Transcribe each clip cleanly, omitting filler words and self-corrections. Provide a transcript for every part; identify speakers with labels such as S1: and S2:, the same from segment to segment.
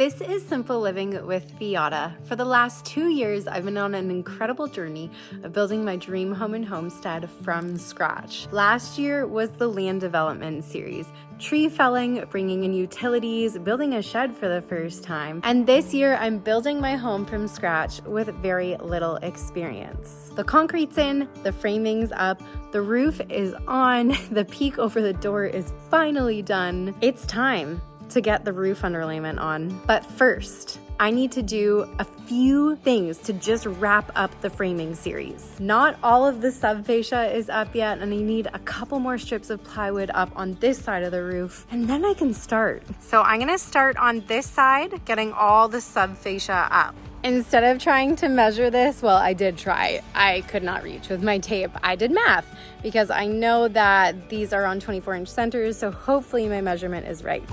S1: This is Simple Living with Biata. For the last 2 years, I've been on an incredible journey of building my dream home and homestead from scratch. Last year was the land development series, tree felling, bringing in utilities, building a shed for the first time. And this year, I'm building my home from scratch with very little experience. The concrete's in, the framing's up, the roof is on, the peak over the door is finally done. It's time to get the roof underlayment on. But first, I need to do a few things to just wrap up the framing series. Not all of the sub-fascia is up yet, and I need a couple more strips of plywood up on this side of the roof, and then I can start. So I'm gonna start on this side, getting all the sub-fascia up. Instead of trying to measure this, well, I did try. I could not reach with my tape. I did math because I know that these are on 24-inch centers, so hopefully my measurement is right.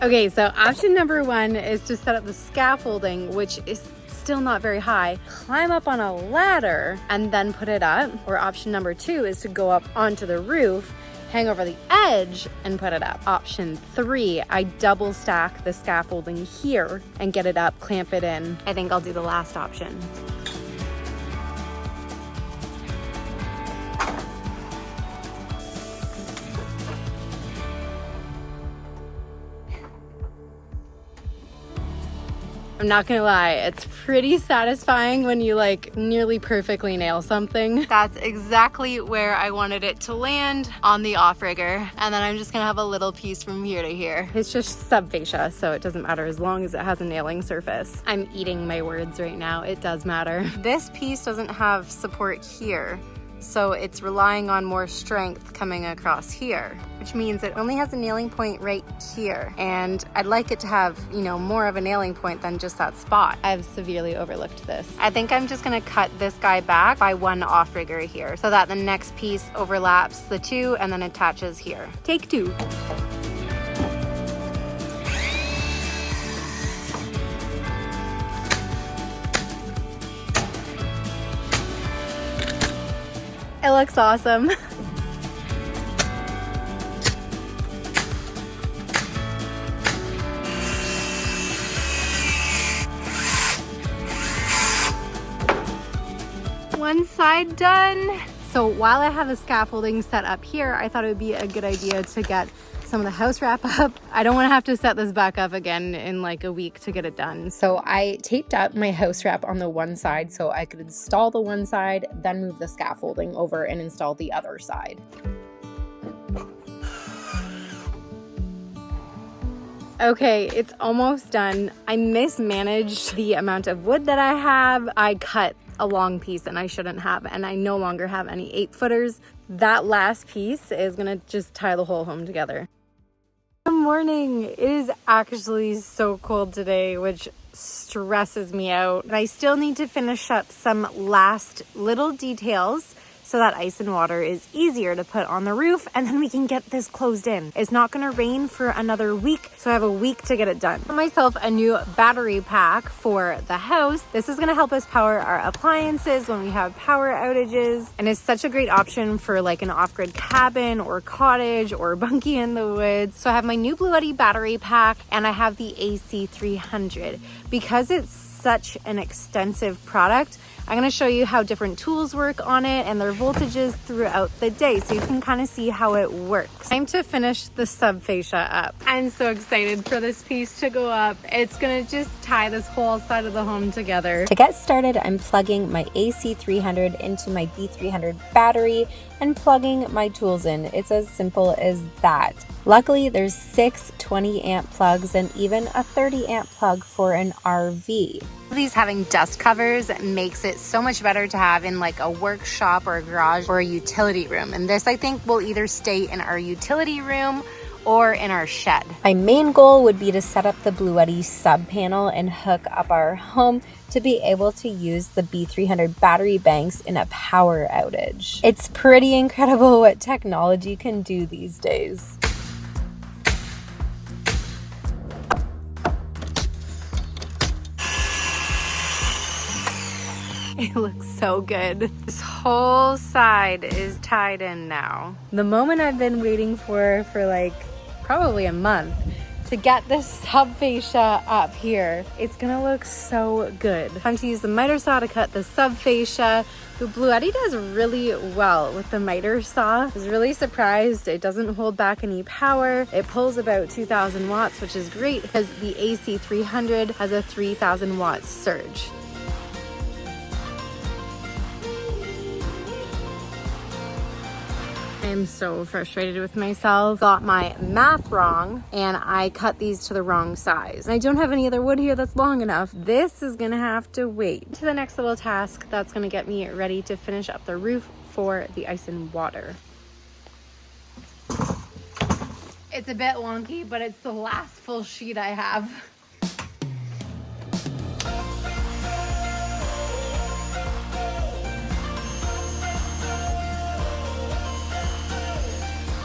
S1: Okay, so option number one is to set up the scaffolding, which is still not very high, climb up on a ladder and then put it up. Or option number two is to go up onto the roof, hang over the edge and put it up. Option three, I double stack the scaffolding here and get it up, clamp it in. I think I'll do the last option. I'm not gonna lie, it's pretty satisfying when you like nearly perfectly nail something. That's exactly where I wanted it to land on the off-rigger. And then I'm just gonna have a little piece from here to here. It's just sub-fascia, so it doesn't matter as long as it has a nailing surface. I'm eating my words right now, it does matter. This piece doesn't have support here, so it's relying on more strength coming across here, which means it only has a nailing point right here. And I'd like it to have, more of a nailing point than just that spot. I've severely overlooked this. I think I'm just gonna cut this guy back by one off-rigger here so that the next piece overlaps the two and then attaches here. Take two. It looks awesome. One side done. So while I have the scaffolding set up here, I thought it would be a good idea to get some of the house wrap up. I don't want to have to set this back up again in like a week to get it done. So I taped up my house wrap on the one side so I could install the one side, then move the scaffolding over and install the other side. Okay, it's almost done. I mismanaged the amount of wood that I have. I cut a long piece and I shouldn't have, and I no longer have any 8-footers. That last piece is gonna just tie the whole home together. Good morning. It is actually so cold today, which stresses me out. And I still need to finish up some last little details so that ice and water is easier to put on the roof, and then we can get this closed in. It's not gonna rain for another week, so I have a week to get it done. I got myself a new battery pack for the house. This is gonna help us power our appliances when we have power outages, and it's such a great option for like an off-grid cabin or cottage or bunkie in the woods. So I have my new Biata battery pack, and I have the AC300. Because it's such an extensive product, I'm going to show you how different tools work on it and their voltages throughout the day so you can kind of see how it works. Time to finish the sub-fascia up. I'm so excited for this piece to go up. It's going to just tie this whole side of the home together. To get started, I'm plugging my AC300 into my B300 battery and plugging my tools in. It's as simple as that. Luckily, there's 6 20-amp plugs and even a 30-amp plug for an RV. These having dust covers makes it so much better to have in like a workshop or a garage or a utility room. And this, I think, will either stay in our utility room or in our shed. My main goal would be to set up the Biata sub panel and hook up our home to be able to use the B300 battery banks in a power outage. It's pretty incredible what technology can do these days. It looks so good. This whole side is tied in now. The moment I've been waiting for like probably a month to get this sub-fascia up here. It's gonna look so good. Time to use the miter saw to cut the sub-fascia. The Biata does really well with the miter saw. I was really surprised. It doesn't hold back any power. It pulls about 2,000 watts, which is great because the AC300 has a 3,000 watts surge. I'm so frustrated with myself. Got my math wrong and I cut these to the wrong size. I don't have any other wood here that's long enough. This is gonna have to wait to the next little task that's gonna get me ready to finish up the roof for the ice and water. It's a bit wonky, but it's the last full sheet I have.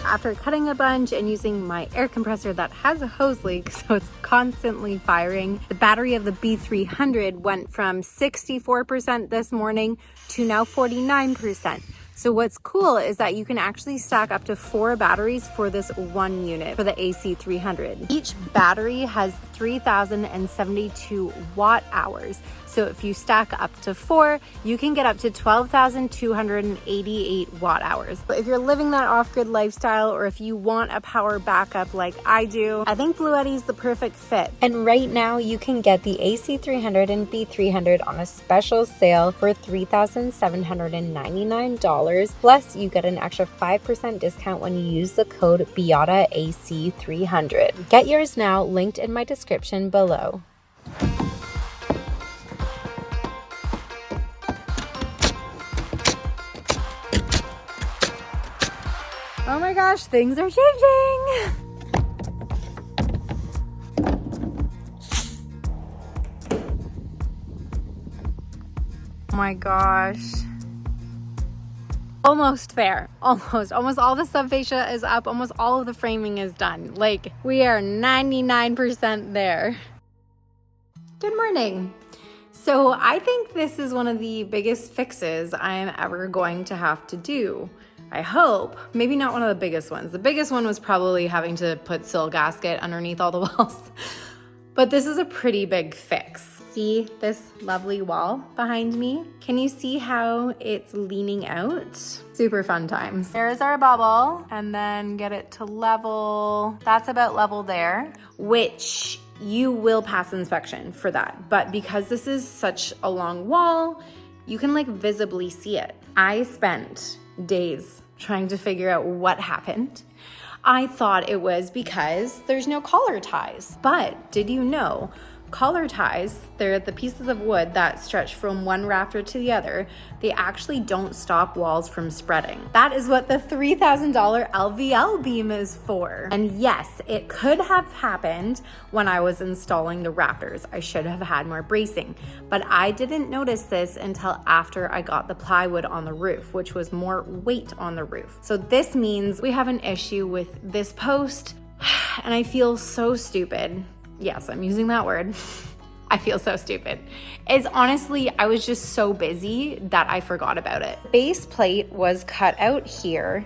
S1: After cutting a bunch and using my air compressor that has a hose leak, so it's constantly firing, the battery of the B300 went from 64% this morning to now 49%. So what's cool is that you can actually stack up to 4 batteries for this one unit for the AC300. Each battery has 3,072 watt hours. So if you stack up to 4, you can get up to 12,288 watt hours. But if you're living that off-grid lifestyle, or if you want a power backup like I do, I think Biata is the perfect fit. And right now you can get the AC300 and B300 on a special sale for $3,799. Plus you get an extra 5% discount when you use the code Biata AC300. Get yours now, linked in my description below. Oh my gosh, things are changing. Oh my gosh. Almost there, almost all the sub-fascia is up, almost all of the framing is done. Like, we are 99% there. Good morning. So I think this is one of the biggest fixes I'm ever going to have to do. I hope. Maybe not one of the biggest ones. The biggest one was probably having to put sill gasket underneath all the walls. But this is a pretty big fix. See this lovely wall behind me? Can you see how it's leaning out? Super fun times. There's our bubble, and then get it to level. That's about level there, which you will pass inspection for that. But because this is such a long wall, you can like visibly see it. I spent days trying to figure out what happened. I thought it was because there's no collar ties, but did you know collar ties, they're the pieces of wood that stretch from one rafter to the other. They actually don't stop walls from spreading. That is what the $3,000 LVL beam is for. And yes, it could have happened when I was installing the rafters. I should have had more bracing, but I didn't notice this until after I got the plywood on the roof, which was more weight on the roof. So this means we have an issue with this post, and I feel so stupid. Yes, I'm using that word. I feel so stupid. It's honestly, I was just so busy that I forgot about it. Base plate was cut out here.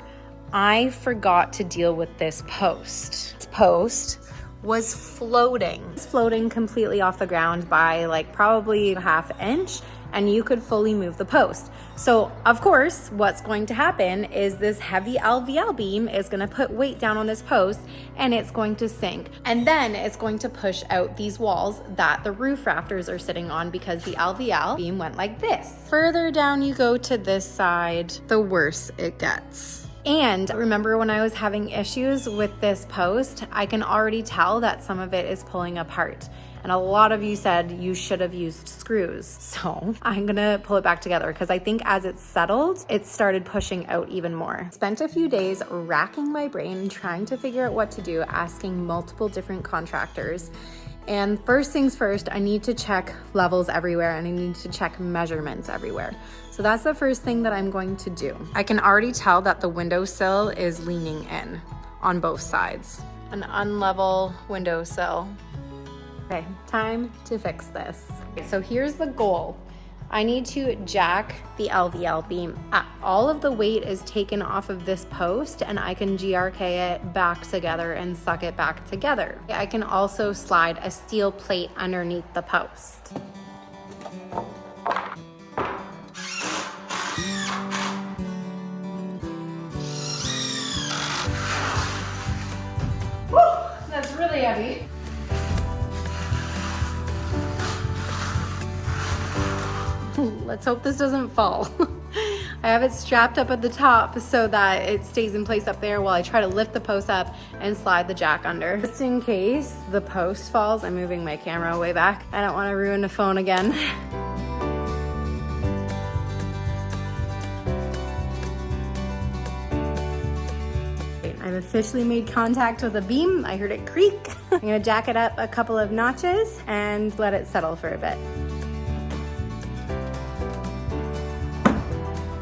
S1: I forgot to deal with this post. This post was floating. It's floating completely off the ground by like probably a ½ inch, and you could fully move the post. So of course, what's going to happen is this heavy LVL beam is gonna put weight down on this post and it's going to sink. And then it's going to push out these walls that the roof rafters are sitting on because the LVL beam went like this. Further down you go to this side, the worse it gets. And remember when I was having issues with this post, I can already tell that some of it is pulling apart. And a lot of you said you should have used screws. So I'm gonna pull it back together because I think as it settled, it started pushing out even more. Spent a few days racking my brain, trying to figure out what to do, asking multiple different contractors. And first things first, I need to check levels everywhere and I need to check measurements everywhere. So that's the first thing that I'm going to do. I can already tell that the windowsill is leaning in on both sides. An unlevel windowsill. Okay, time to fix this. So here's the goal. I need to jack the LVL beam up. All of the weight is taken off of this post and I can GRK it back together and suck it back together. I can also slide a steel plate underneath the post. Woo! That's really heavy. Let's hope this doesn't fall. I have it strapped up at the top so that it stays in place up there while I try to lift the post up and slide the jack under. Just in case the post falls, I'm moving my camera way back. I don't want to ruin the phone again. I've officially made contact with a beam. I heard it creak. I'm gonna jack it up a couple of notches and let it settle for a bit.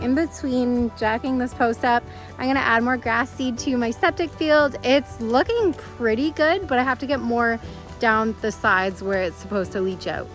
S1: In between jacking this post up, I'm gonna add more grass seed to my septic field. It's looking pretty good, but I have to get more down the sides where it's supposed to leach out.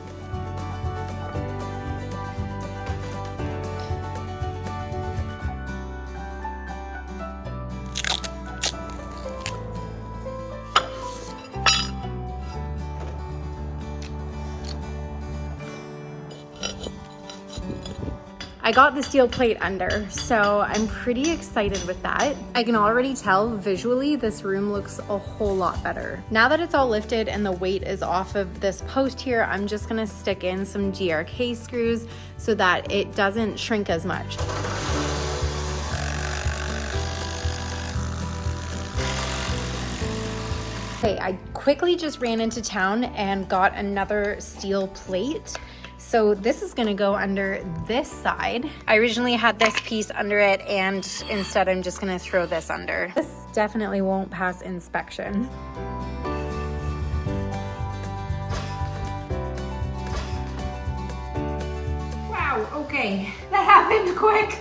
S1: I got the steel plate under, so I'm pretty excited with that. I can already tell visually this room looks a whole lot better. Now that it's all lifted and the weight is off of this post here, I'm just gonna stick in some GRK screws so that it doesn't shrink as much. Okay, I quickly just ran into town and got another steel plate. So this is gonna go under this side. I originally had this piece under it and instead I'm just gonna throw this under. This definitely won't pass inspection. Wow, okay, that happened quick.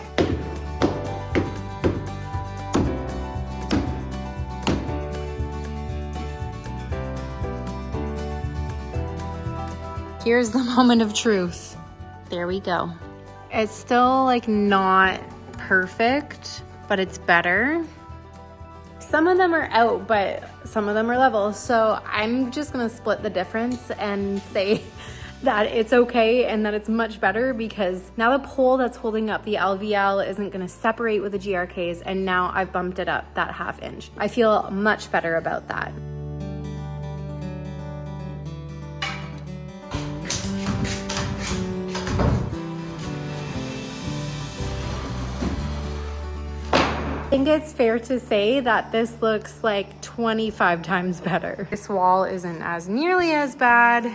S1: Here's the moment of truth. There we go. It's still like not perfect, but it's better. Some of them are out, but some of them are level. So I'm just gonna split the difference and say that it's okay and that it's much better because now the pole that's holding up the LVL isn't gonna separate with the GRKs and now I've bumped it up that ½ inch. I feel much better about that. I think it's fair to say that this looks like 25 times better. This wall isn't as nearly as bad,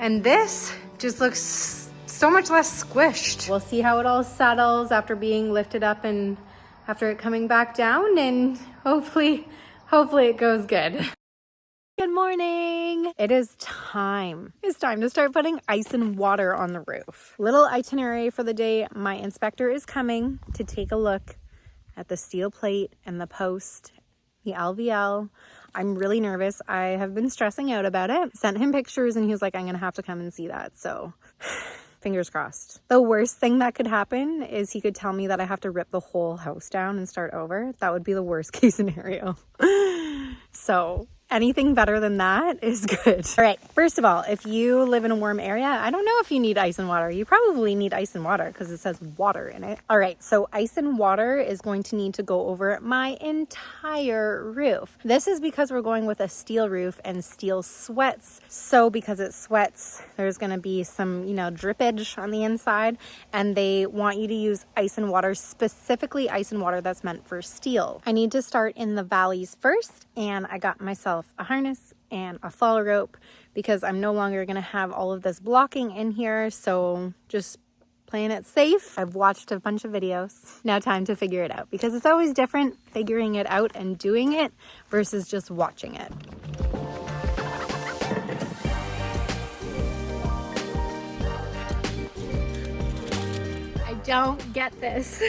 S1: and this just looks so much less squished. We'll see how it all settles after being lifted up and after it coming back down, and hopefully it goes good. Good morning. It is time. It's time to start putting ice and water on the roof. Little itinerary for the day. My inspector is coming to take a look at the steel plate and the post, the LVL. I'm really nervous. I have been stressing out about it. Sent him pictures and he was like, I'm gonna have to come and see that. So fingers crossed. The worst thing that could happen is he could tell me that I have to rip the whole house down and start over. That would be the worst case scenario. So anything better than that is good. All right, first of all, if you live in a warm area, I don't know if you need ice and water. You probably need ice and water because it says water in it. All right, so ice and water is going to need to go over my entire roof. This is because we're going with a steel roof and steel sweats. So because it sweats, there's gonna be some, drippage on the inside, and they want you to use ice and water, specifically ice and water that's meant for steel. I need to start in the valleys first, and I got myself a harness and a fall rope because I'm no longer going to have all of this blocking in here. So just playing it safe. I've watched a bunch of videos. Now time to figure it out because it's always different figuring it out and doing it versus just watching it. I don't get this.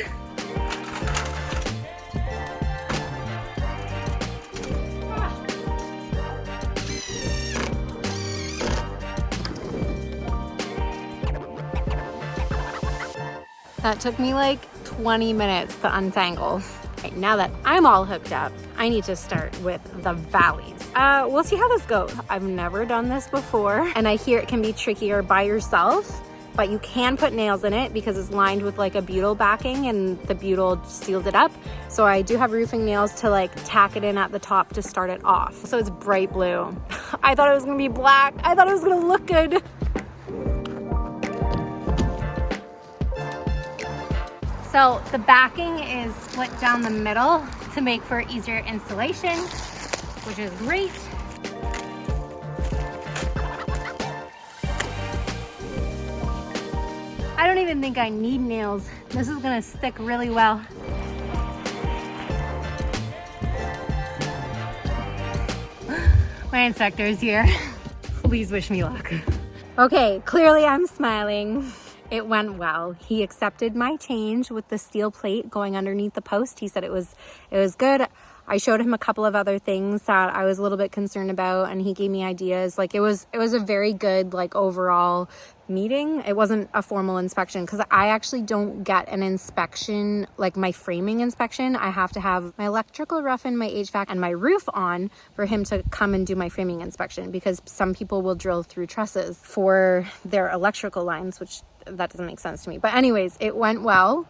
S1: That took me like 20 minutes to untangle. Right, now that I'm all hooked up, I need to start with the valleys. We'll see how this goes. I've never done this before, and I hear it can be trickier by yourself, but you can put nails in it because it's lined with like a butyl backing and the butyl seals it up. So I do have roofing nails to like tack it in at the top to start it off. So it's bright blue. I thought it was gonna be black. I thought it was gonna look good. So the backing is split down the middle to make for easier installation, which is great. I don't even think I need nails. This is gonna stick really well. My inspector is here. Please wish me luck. Okay, clearly I'm smiling. It went well. He accepted my change with the steel plate going underneath the post. He said it was good. I showed him a couple of other things that I was a little bit concerned about, and he gave me ideas. Like it was a very good like overall meeting. It wasn't a formal inspection because I actually don't get an inspection like my framing inspection. I have to have my electrical rough-in, my HVAC, and my roof on for him to come and do my framing inspection, because some people will drill through trusses for their electrical lines, which that doesn't make sense to me. But anyways, it went well.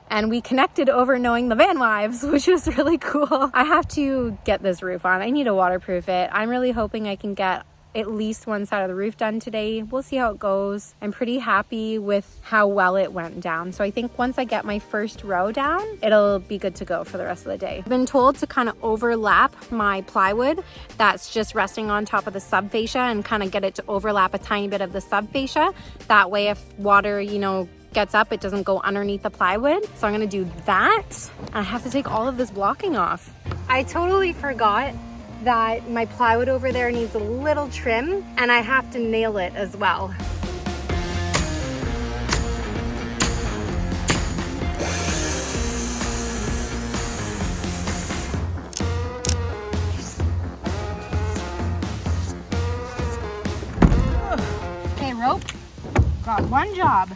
S1: And we connected over knowing the van wives, which was really cool. I have to get this roof on. I need to waterproof it. I'm really hoping I can get at least one side of the roof done today. We'll see how it goes. I'm pretty happy with how well it went down. So I think once I get my first row down, it'll be good to go for the rest of the day. I've been told to kind of overlap my plywood that's just resting on top of the sub-fascia and kind of get it to overlap a tiny bit of the sub-fascia. That way if water, gets up, it doesn't go underneath the plywood. So I'm gonna do that. I have to take all of this blocking off. I totally forgot that my plywood over there needs a little trim, and I have to nail it as well. Okay, rope. Got one job.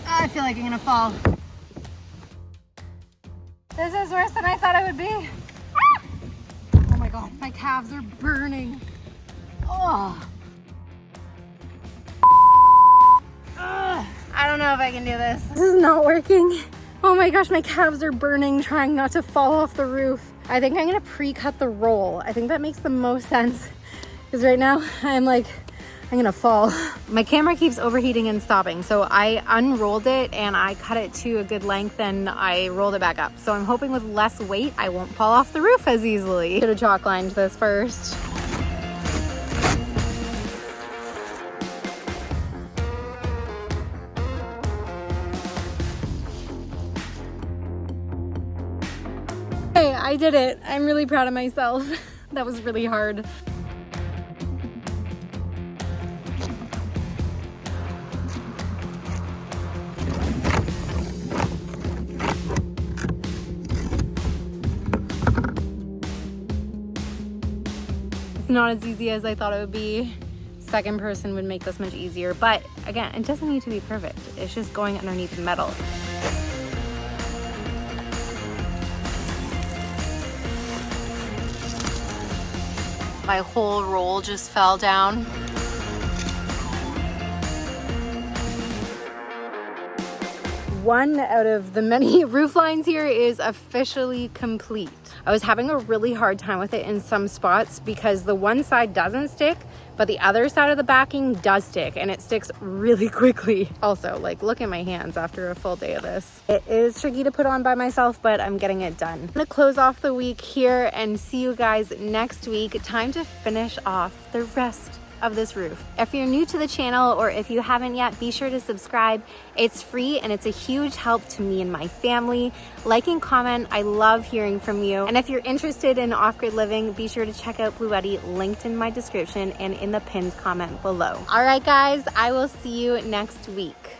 S1: I feel like I'm gonna fall. This is worse than I thought it would be. Ah! Oh my God, my calves are burning. Oh. I don't know if I can do this. This is not working. Oh my gosh, my calves are burning trying not to fall off the roof. I think I'm gonna pre-cut the roll. I think that makes the most sense, because right now I'm gonna fall. My camera keeps overheating and stopping, so I unrolled it and I cut it to a good length and I rolled it back up. So I'm hoping with less weight, I won't fall off the roof as easily. Should have chalk lined this first. Hey, I did it. I'm really proud of myself. That was really hard. It's not as easy as I thought it would be. Second person would make this much easier, but again, it doesn't need to be perfect. It's just going underneath the metal. My whole roll just fell down. One out of the many roof lines here is officially complete. I was having a really hard time with it in some spots because the one side doesn't stick, but the other side of the backing does stick, and it sticks really quickly. Also, look at my hands after a full day of this. It is tricky to put on by myself, but I'm getting it done. I'm gonna close off the week here and see you guys next week. Time to finish off the rest of this roof. If you're new to the channel or if you haven't yet, be sure to subscribe. It's free and it's a huge help to me and my family. Like and comment. I love hearing from you. And if you're interested in off-grid living, be sure to check out Biata, linked in my description and in the pinned comment below. All right, guys, I will see you next week.